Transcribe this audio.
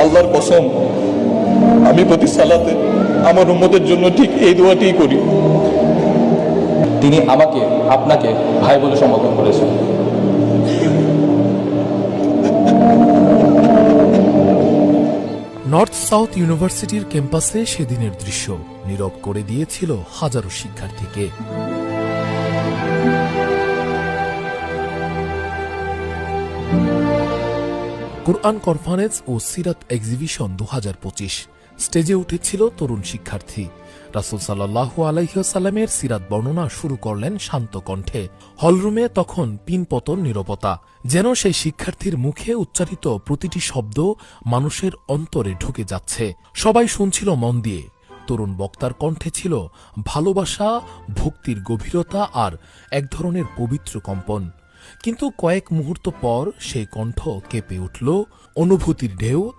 আল্লাহর কসম, আমি প্রতি সালাতে আমার উম্মতের জন্য ঠিক এই দোয়াটিই করি। তিনি আমাকে আপনাকে ভাই বলে সম্বোধন করেছেন। নর্থ সাউথ ইউনিভার্সিটির ক্যাম্পাসে সেদিনের দৃশ্য নীরব করে দিয়েছিল হাজারো শিক্ষার্থীকে। কোরআন কনফারেন্স ও সিরাত এক্সিবিশন 2025 স্টেজে উঠেছিল তরুণ শিক্ষার্থী। রাসূল সাল্লাল্লাহু আলাইহি ওয়াসাল্লামের সিরাত বর্ণনা শুরু করলেন শান্ত কণ্ঠে। হলরুমে তখন পিনপতন নীরবতা, যেন সেই শিক্ষার্থীর মুখে উচ্চারিত প্রতিটি শব্দ মানুষের অন্তরে ঢুকে যাচ্ছে। সবাই শুনছিল মন দিয়ে। তরুণ বক্তার কণ্ঠে ছিল ভালোবাসা, ভক্তির গভীরতা আর এক ধরনের পবিত্র কম্পন। কিন্তু কয়েক মুহূর্ত পর সেই কণ্ঠ কেঁপে উঠল, অনুভূতির ঢেউ